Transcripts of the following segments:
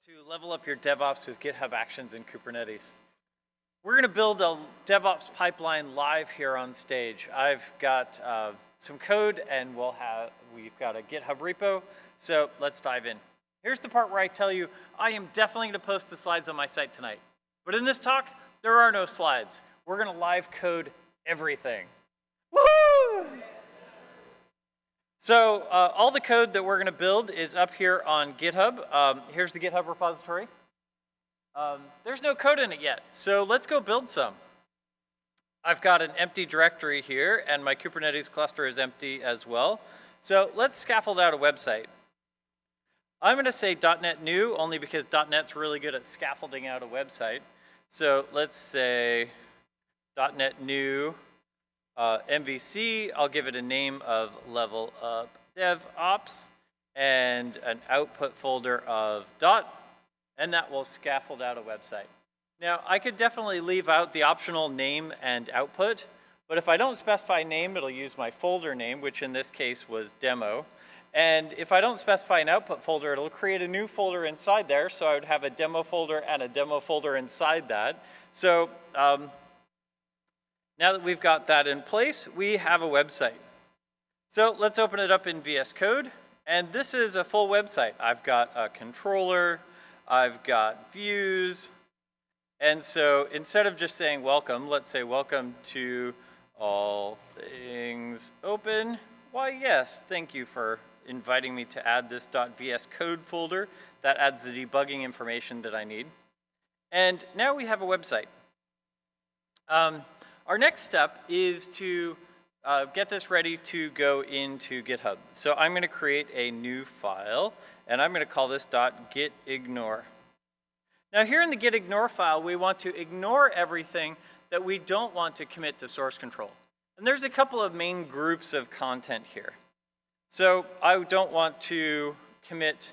To level up your DevOps with GitHub Actions and Kubernetes. We're going to build a DevOps pipeline live here on stage. I've got some code and we've got a GitHub repo, so let's dive in. Here's the part where I tell you I am definitely going to post the slides on my site tonight. But in this talk, there are no slides. We're going to live code everything. Woohoo! So all the code that we're going to build is up here on GitHub. Here's the GitHub repository. There's no code in it yet, so let's go build some. I've got an empty directory here, and my Kubernetes cluster is empty as well. So let's scaffold out a website. I'm going to say .NET New, only because .NET's really good at scaffolding out a website. So let's say .NET New. MVC, I'll give it a name of Level Up DevOps and an output folder of dot, and that will scaffold out a website. Now, I could definitely leave out the optional name and output, but if I don't specify name, it'll use my folder name, which in this case was demo. And if I don't specify an output folder, it'll create a new folder inside there, so I would have a demo folder and a demo folder inside that. So, now that we've got that in place, we have a website. So let's open it up in VS Code. And this is a full website. I've got a controller, I've got views. And so instead of just saying welcome, let's say welcome to all things open. Why, yes, thank you for inviting me to add this .vs code folder. That adds the debugging information that I need. And now we have a website. Our next step is to get this ready to go into GitHub. So I'm going to create a new file, and I'm going to call this .gitignore. Now here in the gitignore file, we want to ignore everything that we don't want to commit to source control. And there's a couple of main groups of content here. So I don't want to commit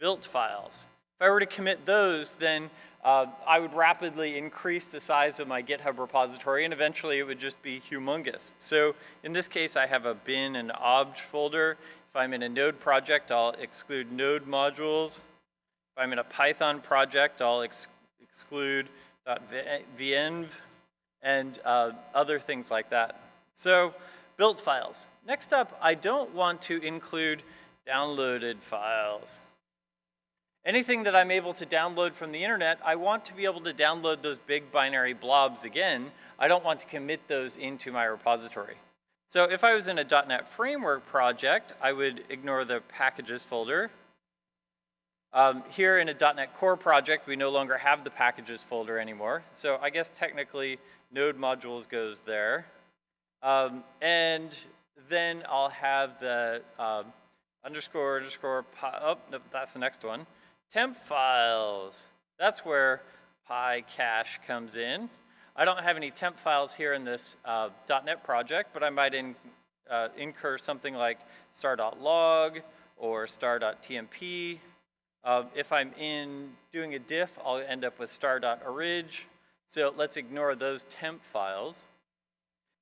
built files. If I were to commit those, then I would rapidly increase the size of my GitHub repository, and eventually it would just be humongous. So in this case, I have a bin and obj folder. If I'm in a Node project, I'll exclude Node modules. If I'm in a Python project, I'll exclude .venv and other things like that. So built files. Next up, I don't want to include downloaded files. Anything that I'm able to download from the internet, I want to be able to download those big binary blobs again. I don't want to commit those into my repository. So if I was in a .NET Framework project, I would ignore the packages folder. Here in a .NET Core project, we no longer have the packages folder anymore. So I guess technically Node modules goes there. And then I'll have the oh, no, that's the next one. Temp files, that's where PyCache comes in. I don't have any temp files here in this .NET project, but I might incur something like star.log or star.tmp. If I'm doing a diff, I'll end up with star.orig. So let's ignore those temp files.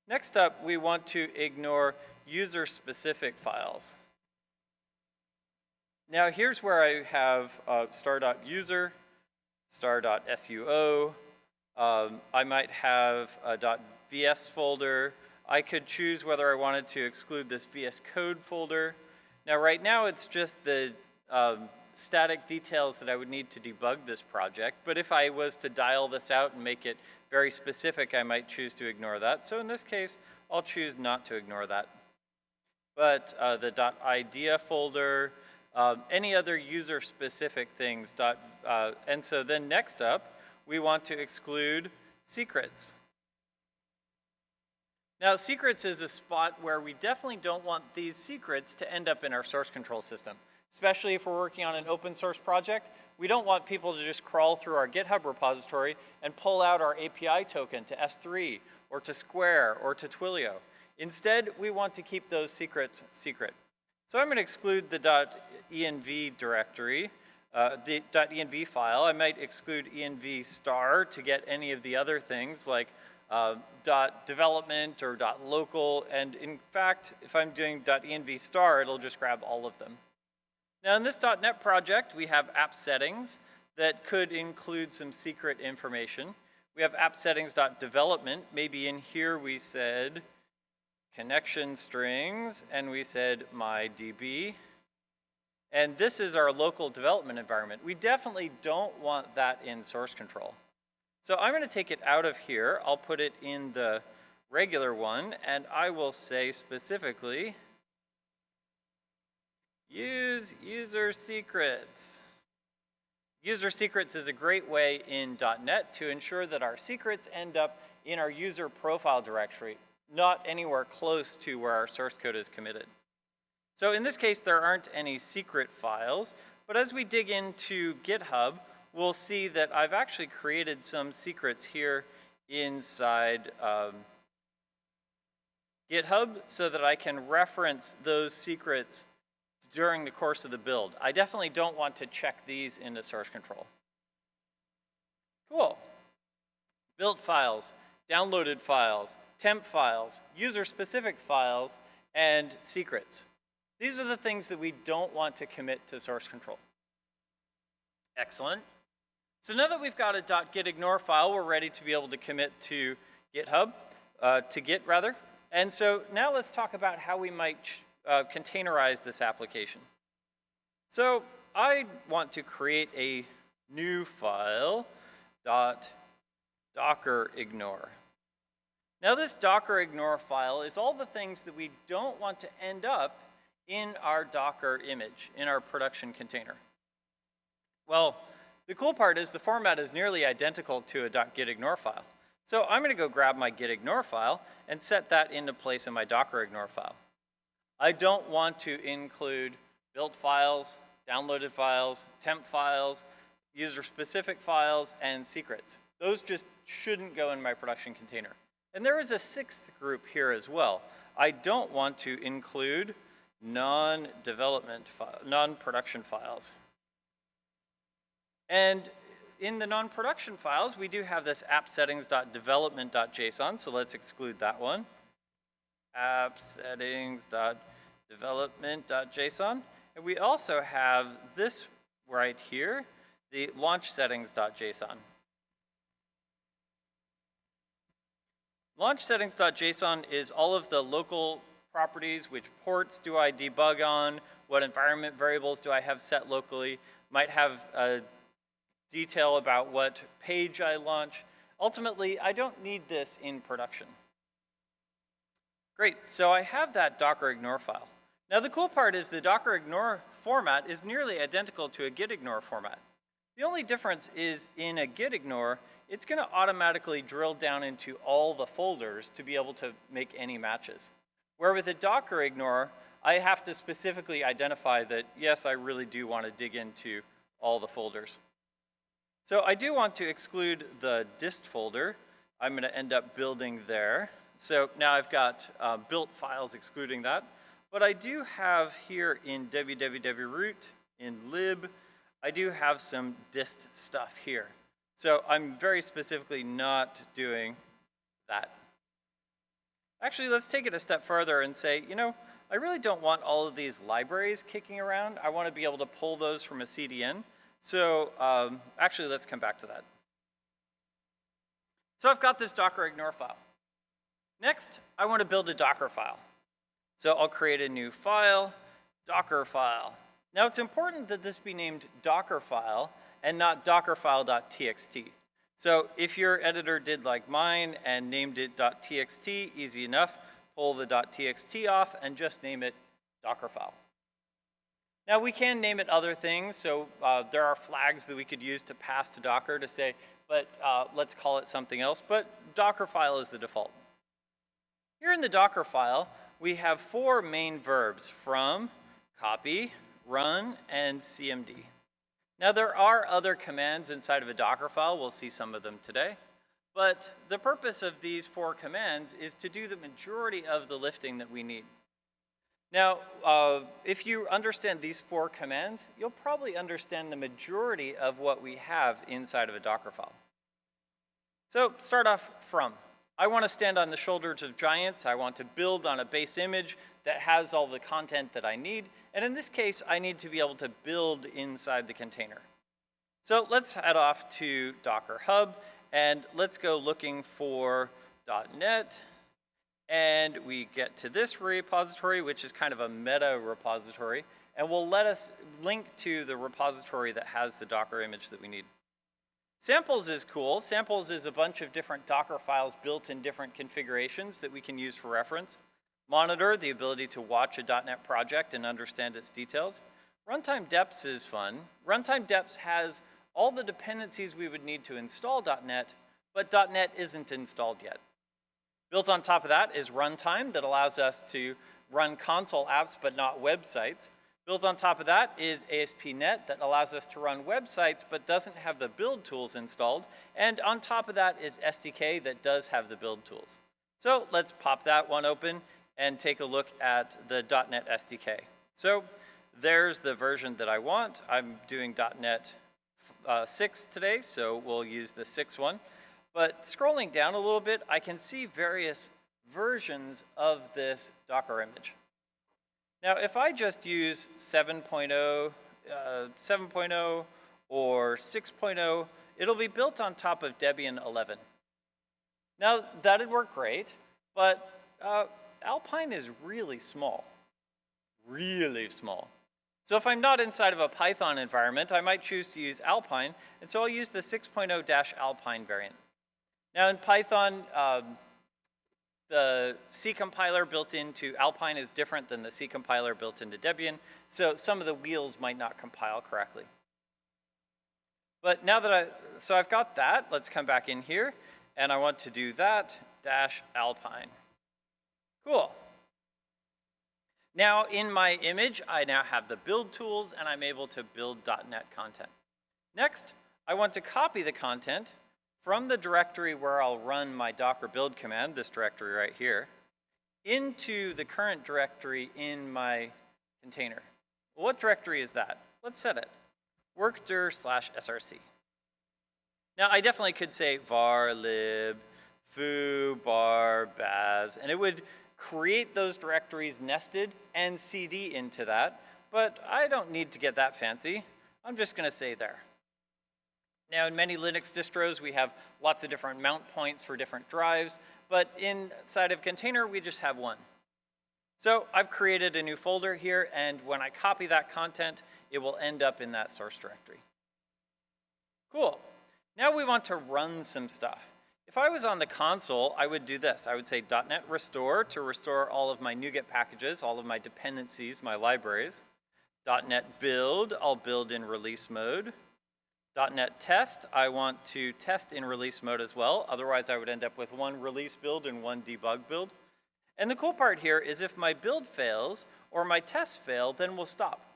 Next up, we want to ignore user-specific files. Now here's where I have star.user, star.suo. I might have a .vs folder. I could choose whether I wanted to exclude this VS Code folder. Now right now it's just the static details that I would need to debug this project, but if I was to dial this out and make it very specific, I might choose to ignore that. So in this case, I'll choose not to ignore that. But the .idea folder, any other user-specific things. And so then next up, we want to exclude secrets. Now, secrets is a spot where we definitely don't want these secrets to end up in our source control system. Especially if we're working on an open source project, we don't want people to just crawl through our GitHub repository and pull out our API token to S3 or to Square or to Twilio. Instead, we want to keep those secrets secret. So I'm going to exclude the .env directory, the .env file. I might exclude env star to get any of the other things like .development or .local. And in fact, if I'm doing .env star, it'll just grab all of them. Now in this .NET project, we have app settings. that could include some secret information. We have app settings.development. Maybe in here we said connection strings, and we said mydb. And this is our local development environment. We definitely don't want that in source control. So I'm going to take it out of here. I'll put it in the regular one, and I will say specifically, use user secrets. User secrets is a great way in .NET to ensure that our secrets end up in our user profile directory, not anywhere close to where our source code is committed. So in this case, there aren't any secret files, but as we dig into GitHub, we'll see that I've actually created some secrets here inside GitHub so that I can reference those secrets during the course of the build. I definitely don't want to check these into source control. Cool. Built files, downloaded files, temp files, user-specific files, and secrets. These are the things that we don't want to commit to source control. Excellent. So now that we've got a .gitignore file, we're ready to be able to commit to GitHub, to Git rather. And so now let's talk about how we might containerize this application. So I want to create a new file, .dockerignore. Now this dockerignore file is all the things that we don't want to end up in our Docker image, in our production container. Well, the cool part is the format is nearly identical to a .gitignore file. So I'm going to go grab my gitignore file and set that into place in my dockerignore file. I don't want to include built files, downloaded files, temp files, user-specific files, and secrets. Those just shouldn't go in my production container. And there is a sixth group here as well. I don't want to include non-production files. And in the non-production files, we do have this app settings.development.json, so let's exclude that one. App settings.development.json. And we also have this right here, the launch settings.json. Launch settings.json is all of the local properties, which ports do I debug on, what environment variables do I have set locally, might have a detail about what page I launch. Ultimately, I don't need this in production. Great, so I have that dockerignore file. Now the cool part is the dockerignore format is nearly identical to a gitignore format. The only difference is in a gitignore, it's going to automatically drill down into all the folders to be able to make any matches. Where with a dockerignore, I have to specifically identify that, yes, I really do want to dig into all the folders. So I do want to exclude the dist folder. I'm going to end up building there. So now I've got built files excluding that. But I do have here in www.root, in lib, I do have some dist stuff here. So I'm very specifically not doing that. Actually, let's take it a step further and say, you know, I really don't want all of these libraries kicking around. I want to be able to pull those from a CDN. So actually, let's come back to that. So I've got this dockerignore file. Next, I want to build a Dockerfile. So I'll create a new file, Dockerfile. Now it's important that this be named Dockerfile and not Dockerfile.txt. So if your editor did like mine and named it .txt, easy enough, pull the .txt off and just name it Dockerfile. Now we can name it other things, so there are flags that we could use to pass to Docker to say, but let's call it something else, but Dockerfile is the default. Here in the Dockerfile, we have 4 main verbs: from, copy, run, and cmd. Now there are other commands inside of a Dockerfile, we'll see some of them today, but the purpose of these 4 commands is to do the majority of the lifting that we need. Now, if you understand these 4 commands, you'll probably understand the majority of what we have inside of a Dockerfile. So start off from. I want to stand on the shoulders of giants. I want to build on a base image that has all the content that I need. And in this case, I need to be able to build inside the container. So let's head off to Docker Hub, and let's go looking for .NET. And we get to this repository, which is kind of a meta repository, and will let us link to the repository that has the Docker image that we need. Samples is cool. Samples is a bunch of different Docker files built in different configurations that we can use for reference. Monitor, the ability to watch a .NET project and understand its details. Runtime depths is fun. Runtime depths has all the dependencies we would need to install .NET, but .NET isn't installed yet. Built on top of that is runtime that allows us to run console apps but not websites. Built on top of that is ASP.NET that allows us to run websites but doesn't have the build tools installed. And on top of that is SDK that does have the build tools. So let's pop that one open and take a look at the .NET SDK. So there's the version that I want. I'm doing .NET 6 today, so we'll use the 6 one. But scrolling down a little bit, I can see various versions of this Docker image. Now, if I just use 7.0, 7.0, or 6.0, it'll be built on top of Debian 11. Now, that'd work great, but Alpine is really small, really small. So if I'm not inside of a Python environment, I might choose to use Alpine, and so I'll use the 6.0-Alpine variant. Now in Python, the C compiler built into Alpine is different than the C compiler built into Debian, so some of the wheels might not compile correctly. But now that so I've got that, let's come back in here, and I want to do that -Alpine. Cool. Now in my image, I now have the build tools, and I'm able to build .NET content. Next, I want to copy the content from the directory where I'll run my Docker build command, this directory right here, into the current directory in my container. Well, what directory is that? Let's set it. workdir/src. Now, I definitely could say var lib foo bar baz, and it would create those directories nested and cd into that, but I don't need to get that fancy. I'm just going to say there. Now, in many Linux distros, we have lots of different mount points for different drives, but inside of container, we just have one. So I've created a new folder here, and when I copy that content, it will end up in that source directory. Cool. Now we want to run some stuff. If I was on the console, I would do this. I would say .NET restore to restore all of my NuGet packages, all of my dependencies, my libraries. .NET build, I'll build in release mode. .NET test, I want to test in release mode as well. Otherwise, I would end up with one release build and one debug build. And the cool part here is if my build fails or my tests fail, then we'll stop.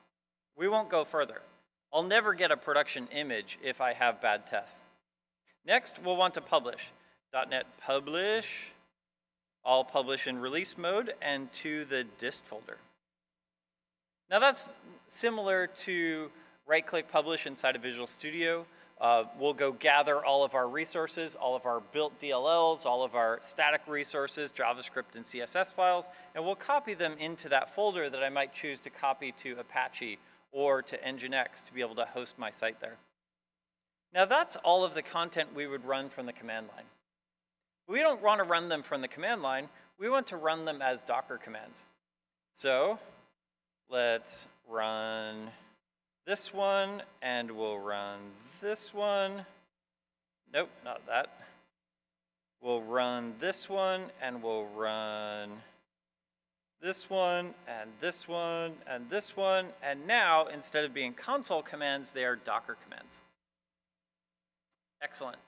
We won't go further. I'll never get a production image if I have bad tests. Next, we'll want to publish. .NET publish, I'll publish in release mode and to the dist folder. Now that's similar to right-click publish inside of Visual Studio. We'll go gather all of our resources, all of our built DLLs, all of our static resources, JavaScript and CSS files, and we'll copy them into that folder that I might choose to copy to Apache or to Nginx to be able to host my site there. Now that's all of the content we would run from the command line. We don't want to run them from the command line, we want to run them as Docker commands. So let's run this one, and we'll run this one. Nope, not that. We'll run this one, and we'll run this one, and this one, and this one, and now, instead of being console commands, they are Docker commands. Excellent.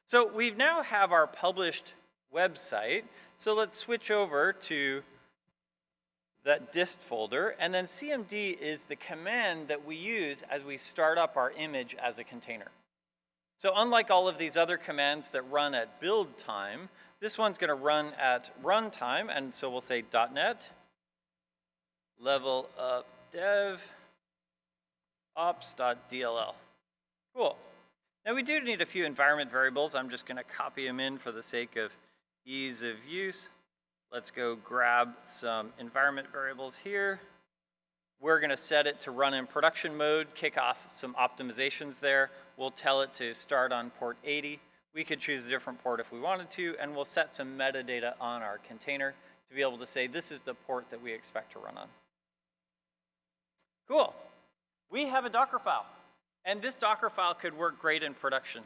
So we now have our published website, so let's switch over to that dist folder, and then cmd is the command that we use as we start up our image as a container. So unlike all of these other commands that run at build time, this one's going to run at runtime, and so we'll say .NET level up dev ops.dll. Cool. Now we do need a few environment variables. I'm just going to copy them in for the sake of ease of use. Let's go grab some environment variables here. We're going to set it to run in production mode, kick off some optimizations there. We'll tell it to start on port 80. We could choose a different port if we wanted to, and we'll set some metadata on our container to be able to say this is the port that we expect to run on. Cool. We have a Dockerfile, and this Dockerfile could work great in production.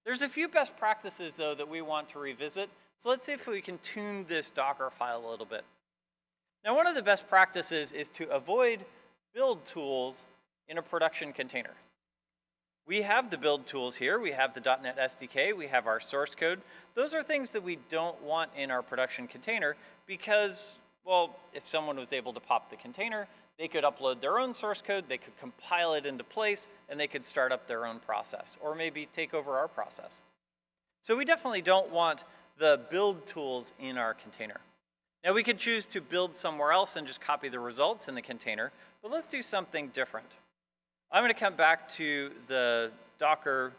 There's a few best practices, though, that we want to revisit. So let's see if we can tune this Dockerfile a little bit. Now, one of the best practices is to avoid build tools in a production container. We have the build tools here. We have the .NET SDK. We have our source code. Those are things that we don't want in our production container because, well, if someone was able to pop the container, they could upload their own source code, they could compile it into place, and they could start up their own process, or maybe take over our process. So we definitely don't want the build tools in our container. Now we could choose to build somewhere else and just copy the results in the container, but let's do something different. I'm going to come back to the Docker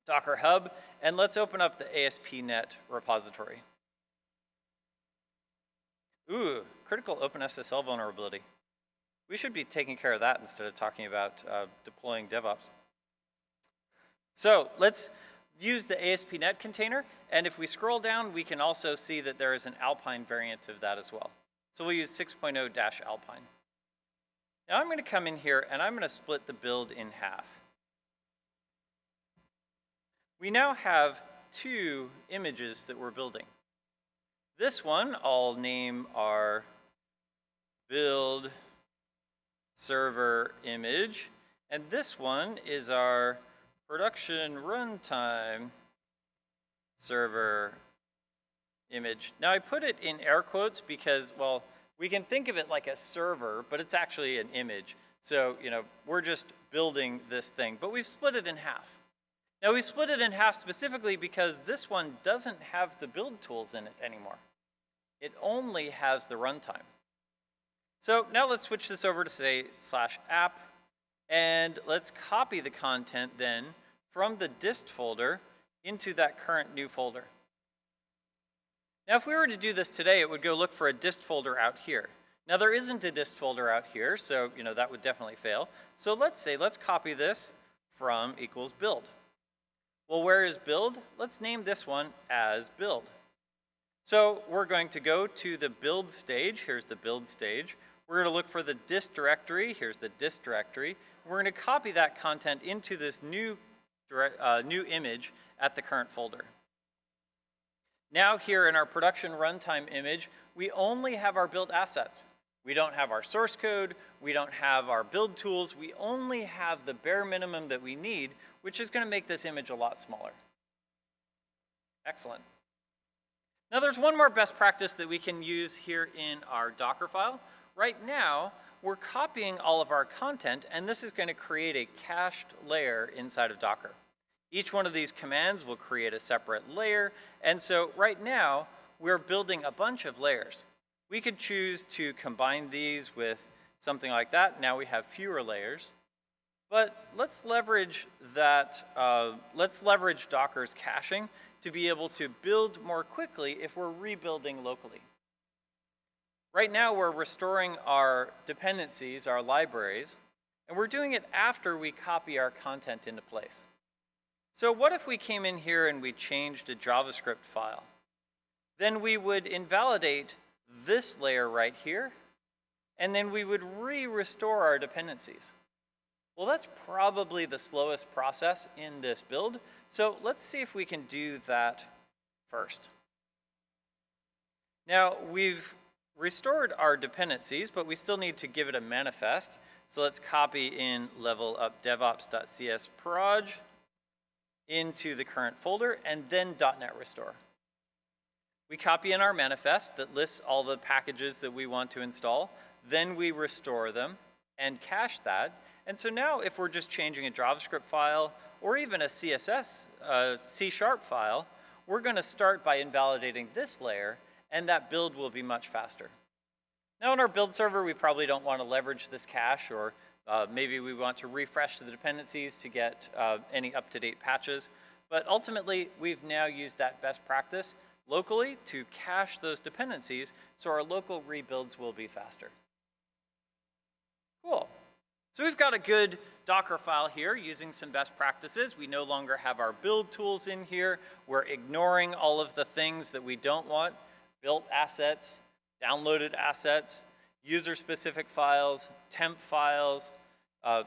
Hub, and let's open up the ASP.NET repository. Ooh, critical OpenSSL vulnerability. We should be taking care of that instead of talking about deploying DevOps. So let's use the ASP.NET container, and if we scroll down, we can also see that there is an Alpine variant of that as well. So we'll use 6.0-Alpine. Now I'm going to come in here, and I'm going to split the build in half. We now have two images that we're building. This one I'll name our build server image, and this one is our production runtime server image. Now I put it in air quotes because, well, we can think of it like a server, but it's actually an image. So, we're just building this thing, but we've split it in half. Now we split it in half specifically because this one doesn't have the build tools in it anymore. It only has the runtime. So now let's switch this over to say /app, and let's copy the content then from the dist folder into that current new folder. Now if we were to do this today, it would go look for a dist folder out here. Now there isn't a dist folder out here, so that would definitely fail. So let's copy this from equals build. Well, where is build? Let's name this one as build. So we're going to go to the build stage. Here's the build stage. We're going to look for the dist directory. Here's the dist directory. We're going to copy that content into this new image at the current folder. Now here in our production runtime image, we only have our build assets. We don't have our source code. We don't have our build tools. We only have the bare minimum that we need, which is going to make this image a lot smaller. Excellent. Now there's one more best practice that we can use here in our Dockerfile. Right now, we're copying all of our content, and this is going to create a cached layer inside of Docker. Each one of these commands will create a separate layer, and so right now, we're building a bunch of layers. We could choose to combine these with something like that. Now we have fewer layers. But let's leverage that, let's leverage Docker's caching to be able to build more quickly if we're rebuilding locally. Right now, we're restoring our dependencies, our libraries, and we're doing it after we copy our content into place. So what if we came in here and we changed a JavaScript file? Then we would invalidate this layer right here, and then we would restore our dependencies. Well, that's probably the slowest process in this build, so let's see if we can do that first. Now, we've restored our dependencies, but we still need to give it a manifest. So let's copy in level up devops.csproj into the current folder, and then .NET restore. We copy in our manifest that lists all the packages that we want to install, then we restore them and cache that. And so now if we're just changing a JavaScript file or even a CSS, C# file, we're going to start by invalidating this layer, and that build will be much faster. Now in our build server, we probably don't want to leverage this cache, or maybe we want to refresh the dependencies to get any up-to-date patches. But ultimately, we've now used that best practice locally to cache those dependencies, so our local rebuilds will be faster. Cool. So we've got a good Dockerfile here using some best practices. We no longer have our build tools in here. We're ignoring all of the things that we don't want. Built assets, downloaded assets, user-specific files, temp files,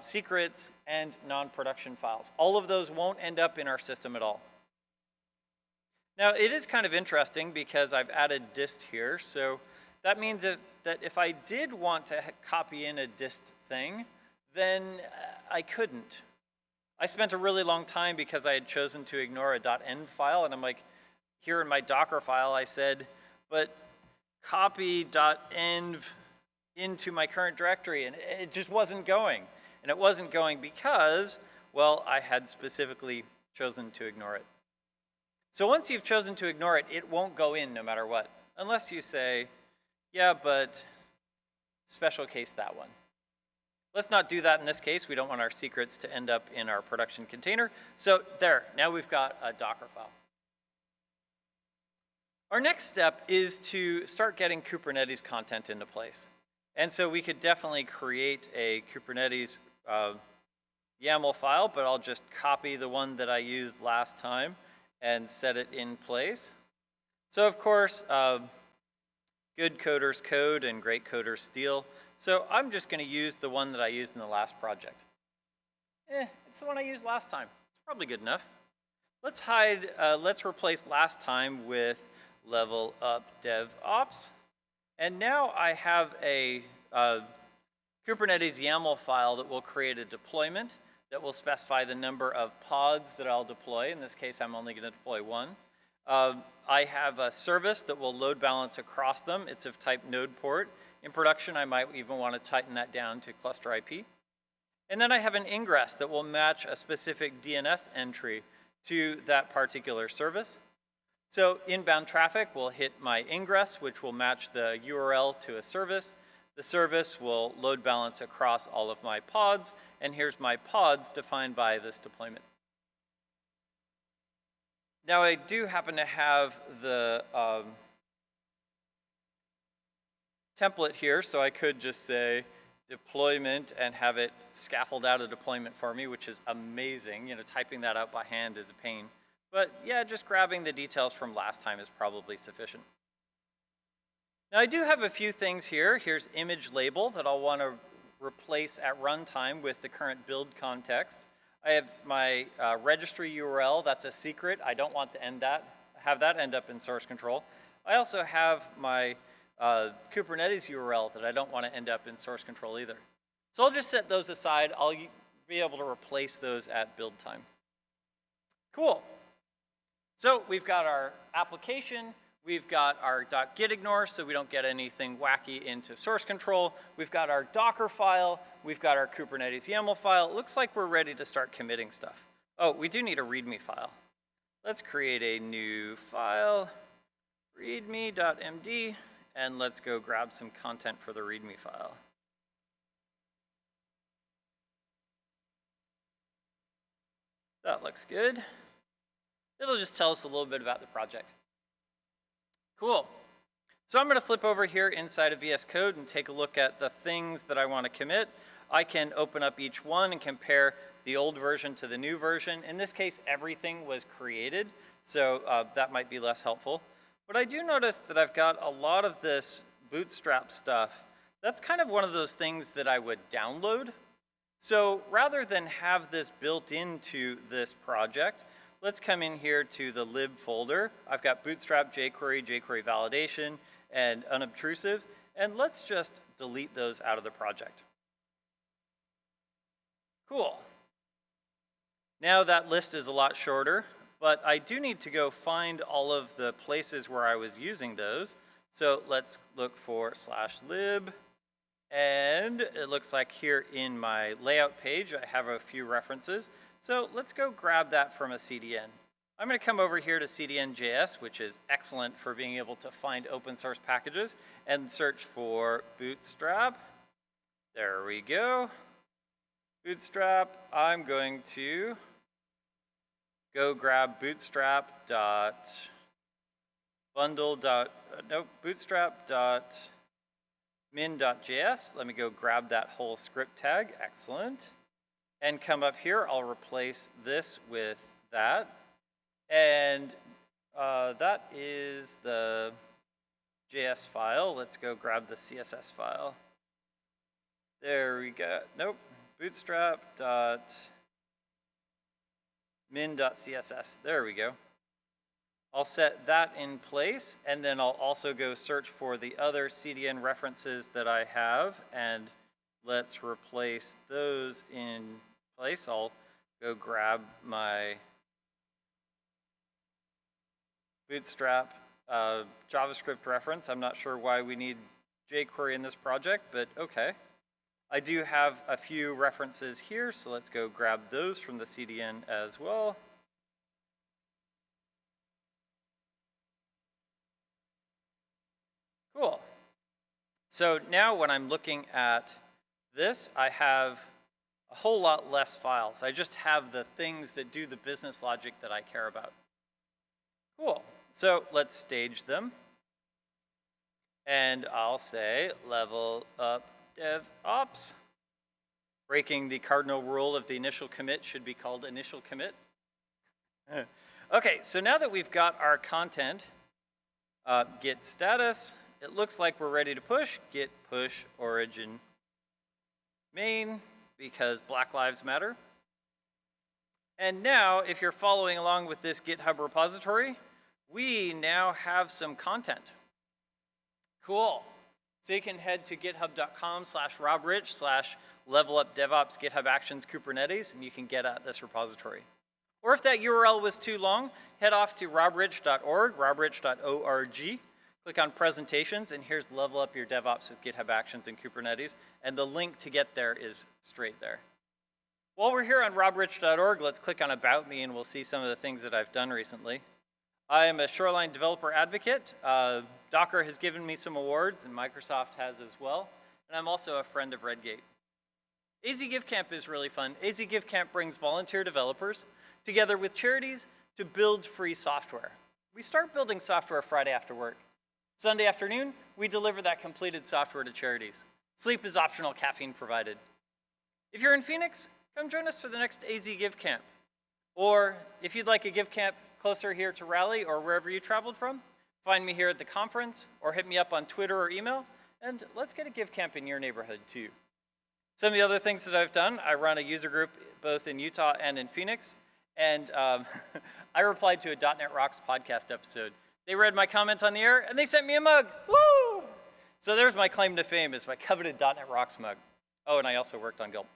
secrets, and non-production files. All of those won't end up in our system at all. Now, it is kind of interesting because I've added dist here. So that means that if I did want to copy in a dist thing, then I couldn't. I spent a really long time because I had chosen to ignore a .env file, and I'm like, here in my Docker file, I said, but copy .env into my current directory, and it just wasn't going. And it wasn't going because, well, I had specifically chosen to ignore it. So once you've chosen to ignore it, it won't go in no matter what, unless you say, yeah, but special case that one. Let's not do that in this case. We don't want our secrets to end up in our production container. So there, now we've got a Docker file. Our next step is to start getting Kubernetes content into place. And so we could definitely create a Kubernetes YAML file, but I'll just copy the one that I used last time and set it in place. So of course, good coders code and great coders steal. So I'm just going to use the one that I used in the last project. It's the one I used last time. It's probably good enough. Let's replace last time with level up DevOps. And now I have a Kubernetes YAML file that will create a deployment that will specify the number of pods that I'll deploy. In this case, I'm only going to deploy one. I have a service that will load balance across them. It's of type node port. In production, I might even want to tighten that down to cluster IP. And then I have an ingress that will match a specific DNS entry to that particular service. So inbound traffic will hit my ingress, which will match the URL to a service. The service will load balance across all of my pods, and here's my pods defined by this deployment. Now I do happen to have the template here, so I could just say deployment and have it scaffold out a deployment for me, which is amazing. You know, typing that out by hand is a pain. But yeah, just grabbing the details from last time is probably sufficient. Now I do have a few things here. Here's image label that I'll want to replace at runtime with the current build context. I have my registry URL, that's a secret. I don't want to have that end up in source control. I also have my Kubernetes URL that I don't want to end up in source control either. So I'll just set those aside. I'll be able to replace those at build time. Cool. So we've got our application. We've got our .gitignore so we don't get anything wacky into source control. We've got our Docker file. We've got our Kubernetes YAML file. It looks like we're ready to start committing stuff. Oh, we do need a README file. Let's create a new file, readme.md, and let's go grab some content for the README file. That looks good. It'll just tell us a little bit about the project. Cool. So I'm going to flip over here inside of VS Code and take a look at the things that I want to commit. I can open up each one and compare the old version to the new version. In this case, everything was created, so that might be less helpful. But I do notice that I've got a lot of this bootstrap stuff. That's kind of one of those things that I would download. So rather than have this built into this project, let's come in here to the lib folder. I've got bootstrap, jQuery, jQuery validation, and unobtrusive. And let's just delete those out of the project. Cool. Now that list is a lot shorter, but I do need to go find all of the places where I was using those. So let's look for /lib. And it looks like here in my layout page, I have a few references. So let's go grab that from a CDN. I'm going to come over here to CDN.js, which is excellent for being able to find open source packages, and search for Bootstrap. There we go. Bootstrap. I'm going to go grab bootstrap.media min.js. Let me go grab that whole script tag. Excellent. And come up here. I'll replace this with that. And that is the JS file. Let's go grab the CSS file. There we go. Nope. Bootstrap.min.css. There we go. I'll set that in place, and then I'll also go search for the other CDN references that I have, and let's replace those in place. I'll go grab my Bootstrap JavaScript reference. I'm not sure why we need jQuery in this project, but okay. I do have a few references here, so let's go grab those from the CDN as well. Cool. So now when I'm looking at this, I have a whole lot less files. I just have the things that do the business logic that I care about. Cool. So let's stage them. And I'll say level up DevOps. Breaking the cardinal rule of the initial commit should be called initial commit. Okay, so now that we've got our content, git status, it looks like we're ready to push. Git push origin main, because Black Lives Matter. And now, if you're following along with this GitHub repository, we now have some content. Cool. So you can head to github.com/robrich/levelupdevops GitHub Actions Kubernetes, and you can get at this repository. Or if that URL was too long, head off to robrich.org, robrich.org. Click on presentations, and here's Level Up Your DevOps with GitHub Actions and Kubernetes, and the link to get there is straight there. While we're here on robrich.org, let's click on About Me, and we'll see some of the things that I've done recently. I am a Shoreline developer advocate. Docker has given me some awards, and Microsoft has as well, and I'm also a friend of Redgate. AZ Give Camp is really fun. AZ Give Camp brings volunteer developers together with charities to build free software. We start building software Friday after work. Sunday afternoon, we deliver that completed software to charities. Sleep is optional, caffeine provided. If you're in Phoenix, come join us for the next AZ Give Camp. Or if you'd like a Give Camp closer here to Raleigh or wherever you traveled from, find me here at the conference or hit me up on Twitter or email, and let's get a Give Camp in your neighborhood too. Some of the other things that I've done, I run a user group both in Utah and in Phoenix, and I replied to a .NET Rocks podcast episode. They read my comment on the air, and they sent me a mug. Woo! So there's my claim to fame, is my coveted .NET Rocks mug. Oh, and I also worked on Gulp.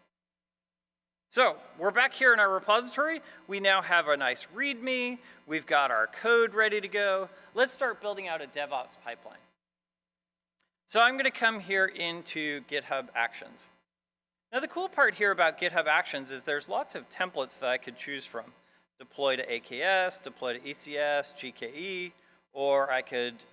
So we're back here in our repository. We now have a nice README. We've got our code ready to go. Let's start building out a DevOps pipeline. So I'm going to come here into GitHub Actions. Now the cool part here about GitHub Actions is there's lots of templates that I could choose from. Deploy to AKS, deploy to ECS, GKE, or I could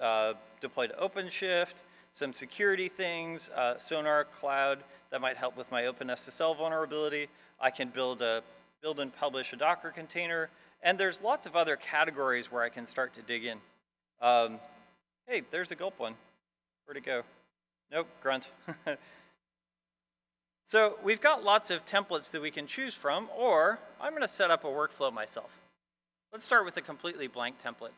deploy to OpenShift, some security things, Sonar Cloud that might help with my OpenSSL vulnerability. I can build and publish a Docker container, and there's lots of other categories where I can start to dig in. Hey, there's a Gulp one. Where'd it go? Nope, grunt. So we've got lots of templates that we can choose from, or I'm going to set up a workflow myself. Let's start with a completely blank template.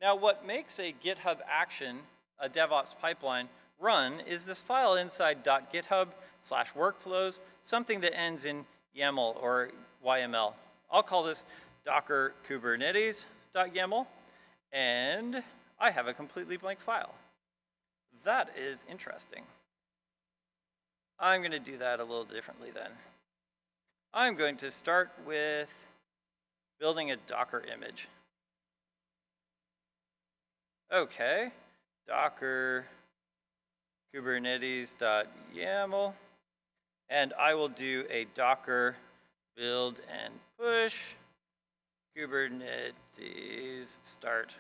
Now what makes a GitHub action, a DevOps pipeline, run is this file inside .github/workflows, something that ends in YAML or YML. I'll call this Docker Kubernetes.yaml, and I have a completely blank file. That is interesting. I'm going to do that a little differently then. I'm going to start with building a Docker image. Okay, Docker Kubernetes.yaml, and I will do a Docker build and push Kubernetes start.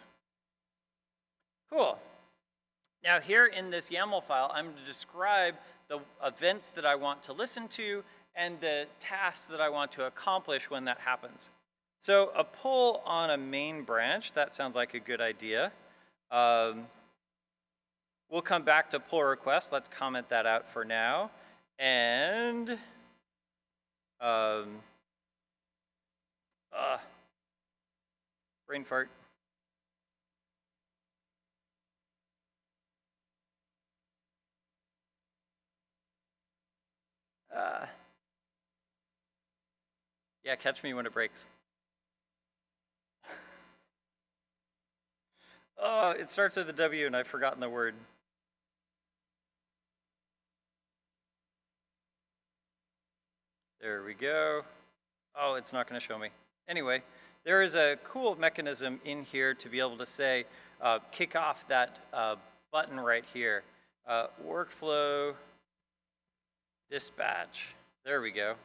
Cool. Now here in this YAML file, I'm going to describe the events that I want to listen to and the tasks that I want to accomplish when that happens. So a pull on a main branch, that sounds like a good idea. We'll come back to pull request. Let's comment that out for now. And brain fart. Yeah, catch me when it breaks. Oh, it starts with a W and I've forgotten the word. There we go. Oh, it's not going to show me. Anyway, there is a cool mechanism in here to be able to say, kick off that button right here. Workflow dispatch. There we go.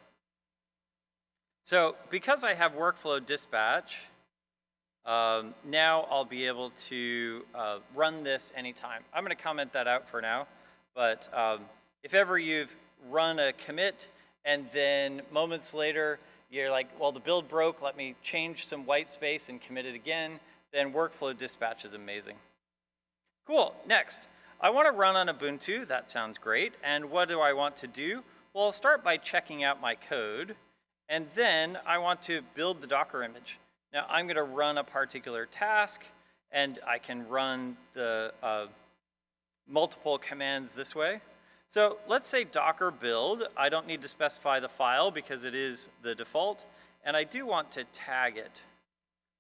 So because I have workflow dispatch, now I'll be able to run this anytime. I'm going to comment that out for now, but if ever you've run a commit and then moments later you're like, well, the build broke, let me change some white space and commit it again, then workflow dispatch is amazing. Cool, next. I want to run on Ubuntu, that sounds great, and what do I want to do? Well, I'll start by checking out my code, and then I want to build the Docker image. Now I'm going to run a particular task, and I can run the multiple commands this way. So let's say Docker build. I don't need to specify the file because it is the default, and I do want to tag it.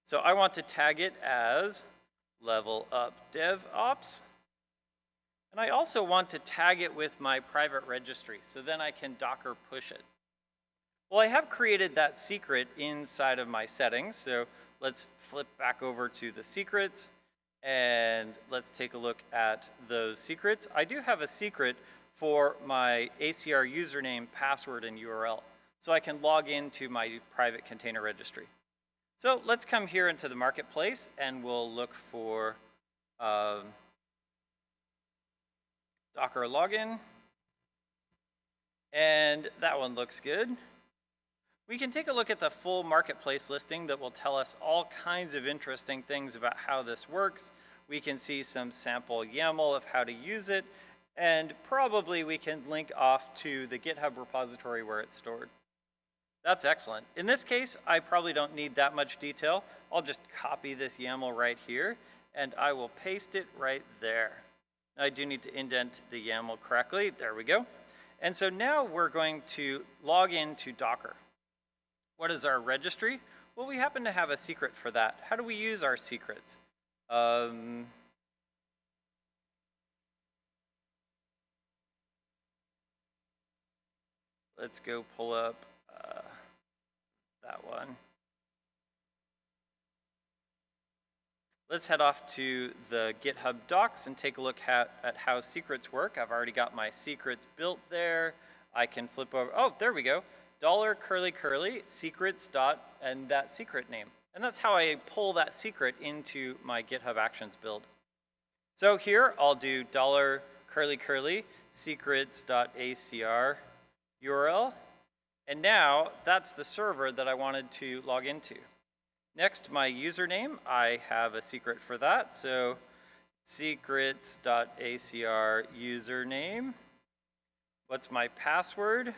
So I want to tag it as level up DevOps, and I also want to tag it with my private registry, so then I can Docker push it. Well, I have created that secret inside of my settings, so let's flip back over to the secrets, and let's take a look at those secrets. I do have a secret for my ACR username, password, and URL, so I can log into my private container registry. So let's come here into the marketplace, and we'll look for Docker login, and that one looks good. We can take a look at the full marketplace listing that will tell us all kinds of interesting things about how this works. We can see some sample YAML of how to use it, and probably we can link off to the GitHub repository where it's stored. That's excellent. In this case, I probably don't need that much detail. I'll just copy this YAML right here, and I will paste it right there. I do need to indent the YAML correctly. There we go. And so now we're going to log into Docker. What is our registry? Well, we happen to have a secret for that. How do we use our secrets? Let's go pull up that one. Let's head off to the GitHub docs and take a look at how secrets work. I've already got my secrets built there. I can flip over, oh, there we go. $, secrets dot, and that secret name. And that's how I pull that secret into my GitHub Actions build. So here I'll do $, secrets.acr URL. And now that's the server that I wanted to log into. Next, my username, I have a secret for that. So secrets.acr username. What's my password?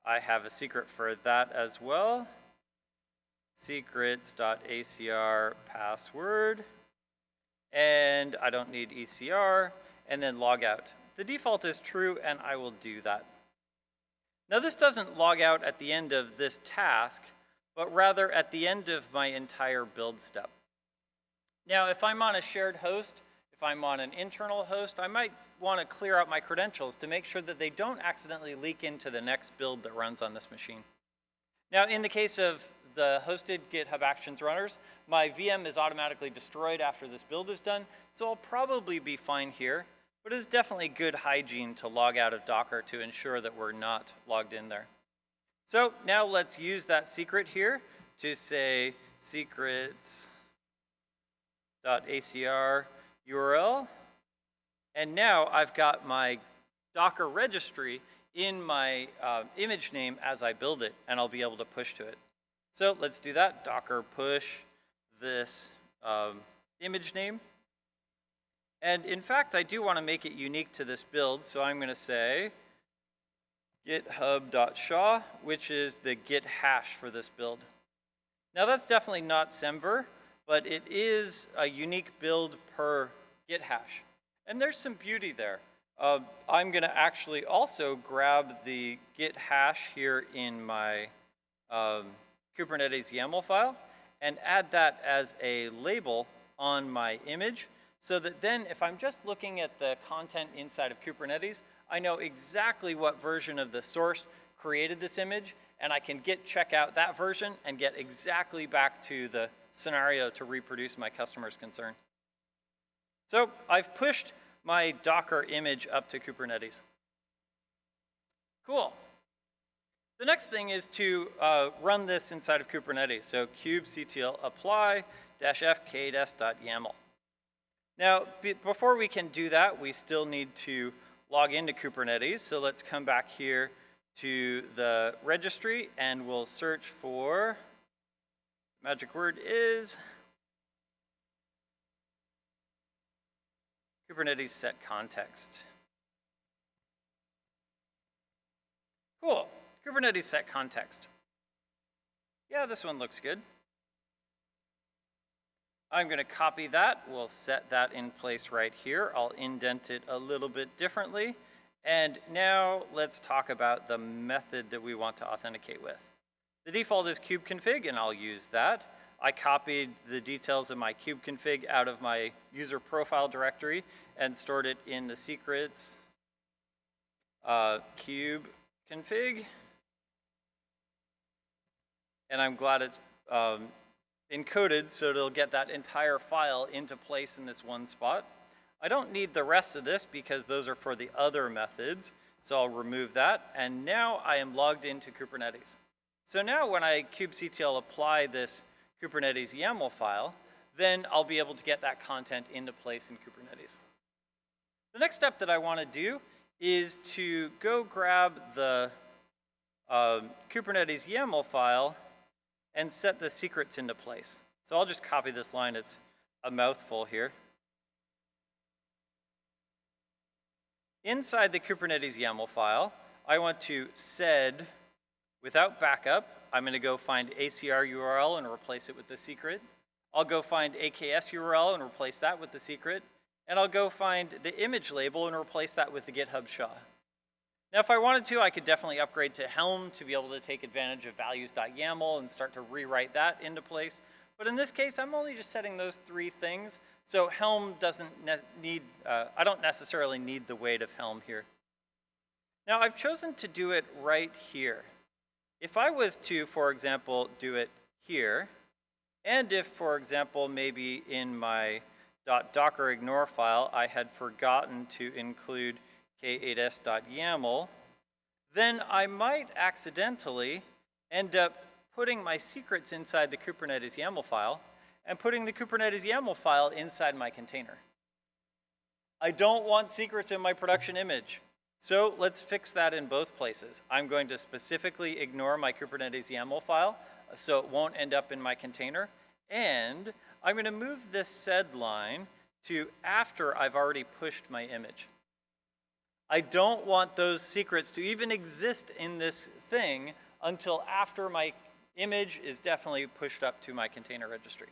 I have a secret for that as well. Secrets.acr password. And I don't need ECR. And then log out. The default is true, and I will do that. Now this doesn't log out at the end of this task, but rather at the end of my entire build step. Now if I'm on a shared host, if I'm on an internal host, I might want to clear out my credentials to make sure that they don't accidentally leak into the next build that runs on this machine. Now in the case of the hosted GitHub Actions runners, my VM is automatically destroyed after this build is done, so I'll probably be fine here. But it's definitely good hygiene to log out of Docker to ensure that we're not logged in there. So now let's use that secret here to say secrets.acr URL. And now I've got my Docker registry in my image name as I build it, and I'll be able to push to it. So let's do that. Docker push this image name. And in fact, I do want to make it unique to this build, so I'm going to say github.sha, which is the git hash for this build. Now that's definitely not semver, but it is a unique build per git hash. And there's some beauty there. I'm going to actually also grab the git hash here in my Kubernetes YAML file and add that as a label on my image, so that then if I'm just looking at the content inside of Kubernetes, I know exactly what version of the source created this image, and I can git check out that version and get exactly back to the scenario to reproduce my customer's concern. So I've pushed my Docker image up to Kubernetes. Cool. The next thing is to run this inside of Kubernetes. So kubectl apply -f kdes.yaml. Now, before we can do that, we still need to log into Kubernetes. So let's come back here to the registry and we'll search for, magic word is Kubernetes set context. Cool, Kubernetes set context. Yeah, this one looks good. I'm going to copy that. We'll set that in place right here. I'll indent it a little bit differently. And now let's talk about the method that we want to authenticate with. The default is kubeconfig, and I'll use that. I copied the details of my kubeconfig out of my user profile directory and stored it in the secrets kubeconfig. And I'm glad it's encoded so it'll get that entire file into place in this one spot. I don't need the rest of this because those are for the other methods, so I'll remove that. And now I am logged into Kubernetes. So now when I kubectl apply this Kubernetes YAML file, then I'll be able to get that content into place in Kubernetes. The next step that I want to do is to go grab the Kubernetes YAML file and set the secrets into place. So I'll just copy this line. It's a mouthful here. Inside the Kubernetes YAML file, I want to sed without backup. I'm going to go find ACR URL and replace it with the secret. I'll go find AKS URL and replace that with the secret. And I'll go find the image label and replace that with the GitHub SHA. Now, if I wanted to, I could definitely upgrade to Helm to be able to take advantage of values.yaml and start to rewrite that into place. But in this case, I'm only just setting those three things. So Helm doesn't need, I don't necessarily need the weight of Helm here. Now, I've chosen to do it right here. If I was to, for example, do it here, and if, for example, maybe in my .dockerignore file, I had forgotten to include k8s.yaml, then I might accidentally end up putting my secrets inside the Kubernetes YAML file and putting the Kubernetes YAML file inside my container. I don't want secrets in my production image. So let's fix that in both places. I'm going to specifically ignore my Kubernetes YAML file so it won't end up in my container. And I'm going to move this sed line to after I've already pushed my image. I don't want those secrets to even exist in this thing until after my image is definitely pushed up to my container registry.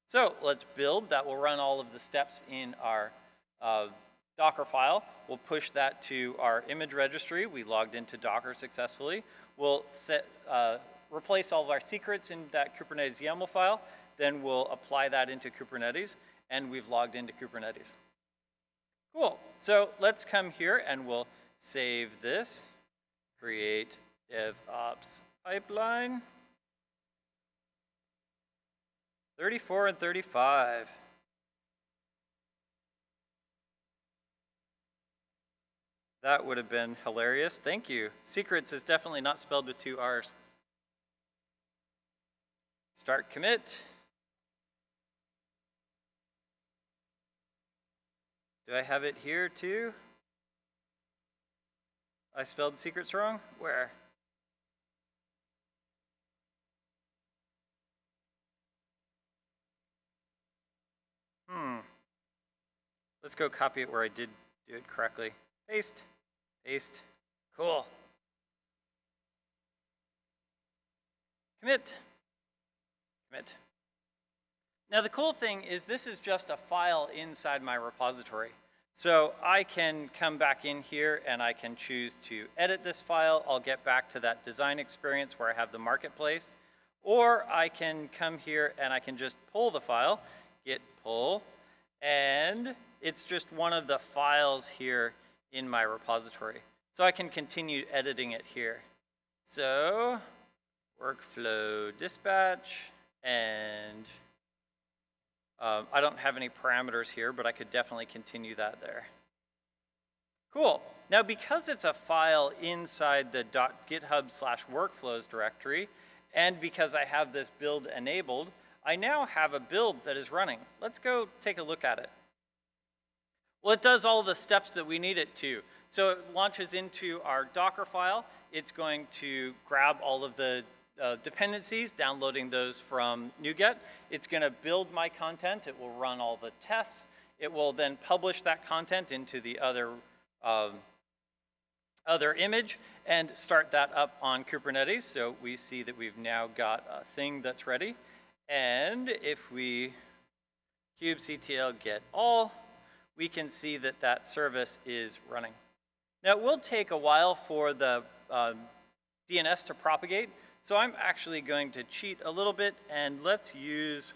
So let's build. That will run all of the steps in our Dockerfile. We'll push that to our image registry. We logged into Docker successfully. We'll replace all of our secrets in that Kubernetes YAML file. Then we'll apply that into Kubernetes, and we've logged into Kubernetes. Cool. So let's come here and we'll save this, create DevOps pipeline, 34 and 35. That would have been hilarious. Thank you. Secrets is definitely not spelled with 2 R's. Start commit. Do I have it here too? I spelled secrets wrong? Where? Let's go copy it where I did do it correctly. Paste, paste, cool. Commit, commit. Now the cool thing is this is just a file inside my repository. So I can come back in here and I can choose to edit this file. I'll get back to that design experience where I have the marketplace. Or I can come here and I can just pull the file, git pull, and it's just one of the files here in my repository. So I can continue editing it here. So workflow dispatch, and I don't have any parameters here, but I could definitely continue that there. Cool. Now, because it's a file inside the .github/workflows directory, and because I have this build enabled, I now have a build that is running. Let's go take a look at it. Well, it does all the steps that we need it to. So it launches into our Dockerfile. It's going to grab all of the dependencies, downloading those from NuGet. It's going to build my content. It will run all the tests. It will then publish that content into the other image and start that up on Kubernetes. So we see that we've now got a thing that's ready. And if we kubectl get all, we can see that that service is running. Now it will take a while for the DNS to propagate. So I'm actually going to cheat a little bit, and let's use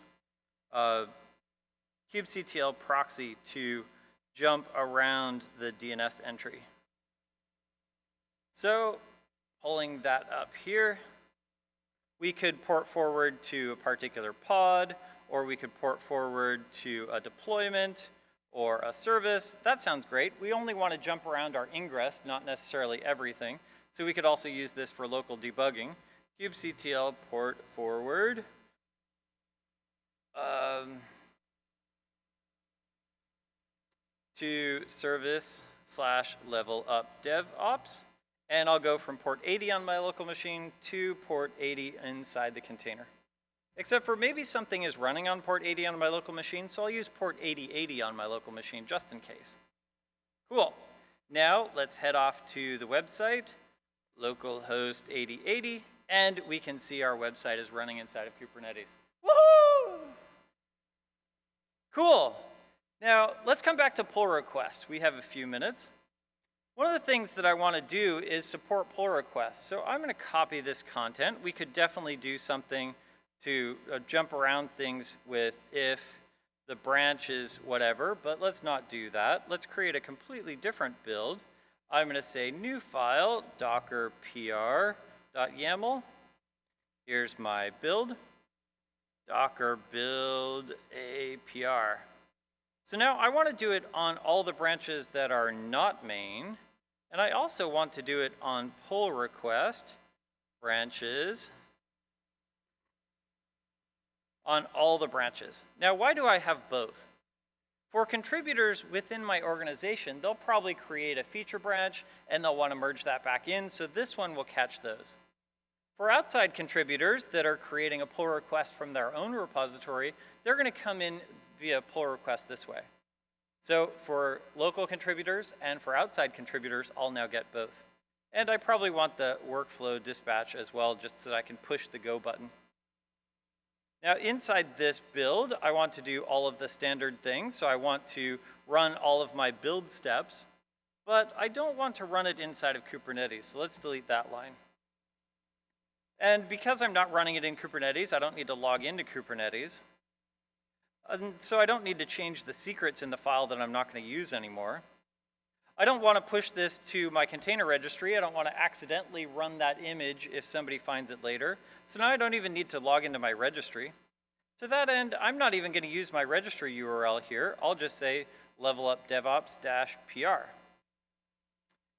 kubectl proxy to jump around the DNS entry. So pulling that up here, we could port forward to a particular pod, or we could port forward to a deployment or a service. That sounds great. We only want to jump around our ingress, not necessarily everything. So we could also use this for local debugging. kubectl port forward to service/level up DevOps. And I'll go from port 80 on my local machine to port 80 inside the container. Except for maybe something is running on port 80 on my local machine, so I'll use port 8080 on my local machine just in case. Cool. Now let's head off to the website, localhost 8080, and we can see our website is running inside of Kubernetes. Woohoo! Cool. Now let's come back to pull requests. We have a few minutes. One of the things that I want to do is support pull requests. So I'm going to copy this content. We could definitely do something to jump around things with if the branch is whatever, but let's not do that. Let's create a completely different build. I'm going to say new file, dockerpr.yaml. Here's my build, docker build a PR. So now I want to do it on all the branches that are not main, and I also want to do it on pull request branches on all the branches. Now, why do I have both? For contributors within my organization, they'll probably create a feature branch and they'll want to merge that back in, so this one will catch those. For outside contributors that are creating a pull request from their own repository, they're going to come in via pull request this way. So for local contributors and for outside contributors, I'll now get both. And I probably want the workflow dispatch as well, just so that I can push the go button. Now inside this build, I want to do all of the standard things. So I want to run all of my build steps, but I don't want to run it inside of Kubernetes. So let's delete that line. And because I'm not running it in Kubernetes, I don't need to log into Kubernetes. And so I don't need to change the secrets in the file that I'm not going to use anymore. I don't want to push this to my container registry. I don't want to accidentally run that image if somebody finds it later. So now I don't even need to log into my registry. To that end, I'm not even going to use my registry URL here. I'll just say level up DevOps-PR.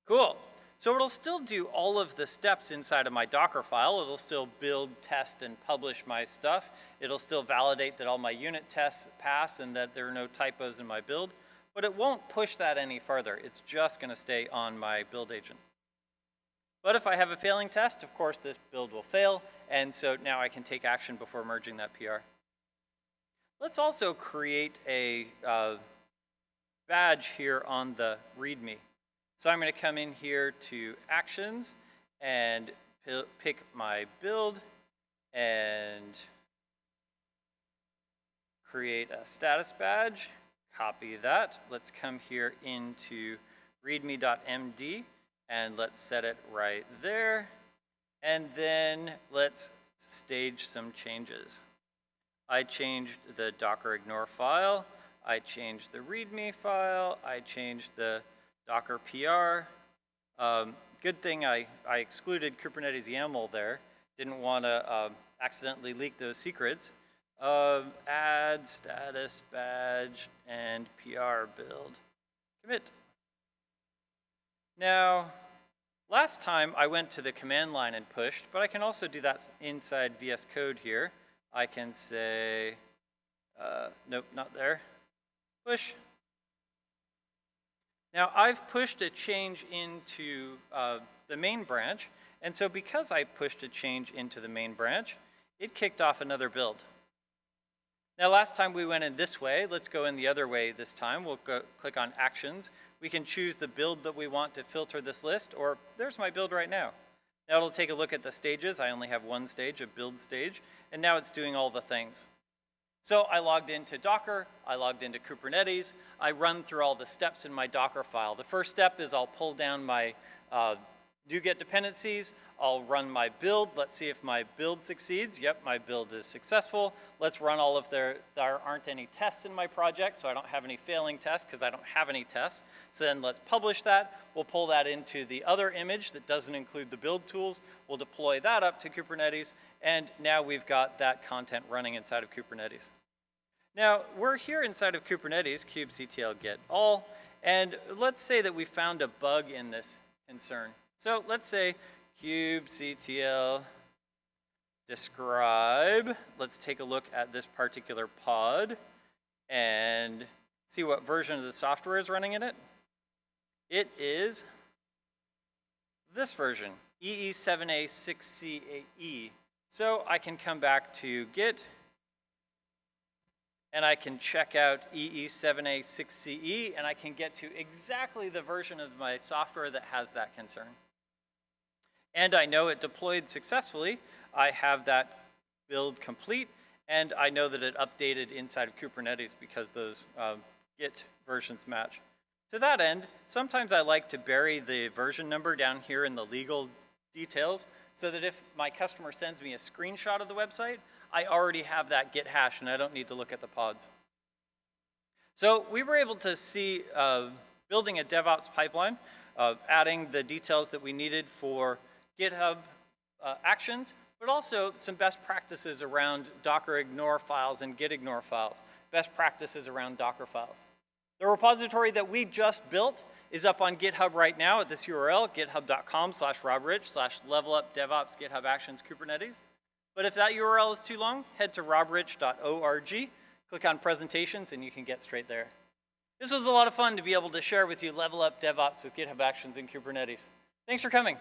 Cool. So it'll still do all of the steps inside of my Dockerfile. It'll still build, test, and publish my stuff. It'll still validate that all my unit tests pass and that there are no typos in my build. But it won't push that any further. It's just going to stay on my build agent. But if I have a failing test, of course, this build will fail. And so now I can take action before merging that PR. Let's also create a badge here on the README. So I'm going to come in here to Actions and pick my build and create a status badge, copy that. Let's come here into readme.md and let's set it right there. And then let's stage some changes. I changed the Docker ignore file. I changed the README file. I changed the Docker PR. Good thing I excluded Kubernetes YAML there. Didn't want to accidentally leak those secrets. Add status badge and PR build. Commit. Now, last time I went to the command line and pushed, but I can also do that inside VS Code here. I can say, nope, not there. Push. Now, I've pushed a change into the main branch, and so because I pushed a change into the main branch, it kicked off another build. Now, last time we went in this way. Let's go in the other way this time. We'll click on Actions. We can choose the build that we want to filter this list, or there's my build right now. Now it'll take a look at the stages. I only have one stage, a build stage, and now it's doing all the things. So I logged into Docker, I logged into Kubernetes, I run through all the steps in my Dockerfile. The first step is I'll pull down my NuGet dependencies, I'll run my build, let's see if my build succeeds. Yep, my build is successful. Let's run all of there aren't any tests in my project, so I don't have any failing tests because I don't have any tests. So then let's publish that. We'll pull that into the other image that doesn't include the build tools. We'll deploy that up to Kubernetes, and now we've got that content running inside of Kubernetes. Now, we're here inside of Kubernetes, kubectl get all, and let's say that we found a bug in this concern. So let's say kubectl describe. Let's take a look at this particular pod and see what version of the software is running in it. It is this version, EE7A6CAE. So I can come back to Git, and I can check out EE7A6CE, and I can get to exactly the version of my software that has that concern. And I know it deployed successfully. I have that build complete, and I know that it updated inside of Kubernetes because those Git versions match. To that end, sometimes I like to bury the version number down here in the legal details so that if my customer sends me a screenshot of the website, I already have that Git hash and I don't need to look at the pods. So we were able to see building a DevOps pipeline, adding the details that we needed for GitHub Actions, but also some best practices around Docker ignore files and Git ignore files, best practices around Docker files. The repository that we just built is up on GitHub right now at this URL, github.com/robrich/levelupdevops GitHub Actions Kubernetes. But if that URL is too long, head to robrich.org, click on presentations, and you can get straight there. This was a lot of fun to be able to share with you Level Up DevOps with GitHub Actions and Kubernetes. Thanks for coming.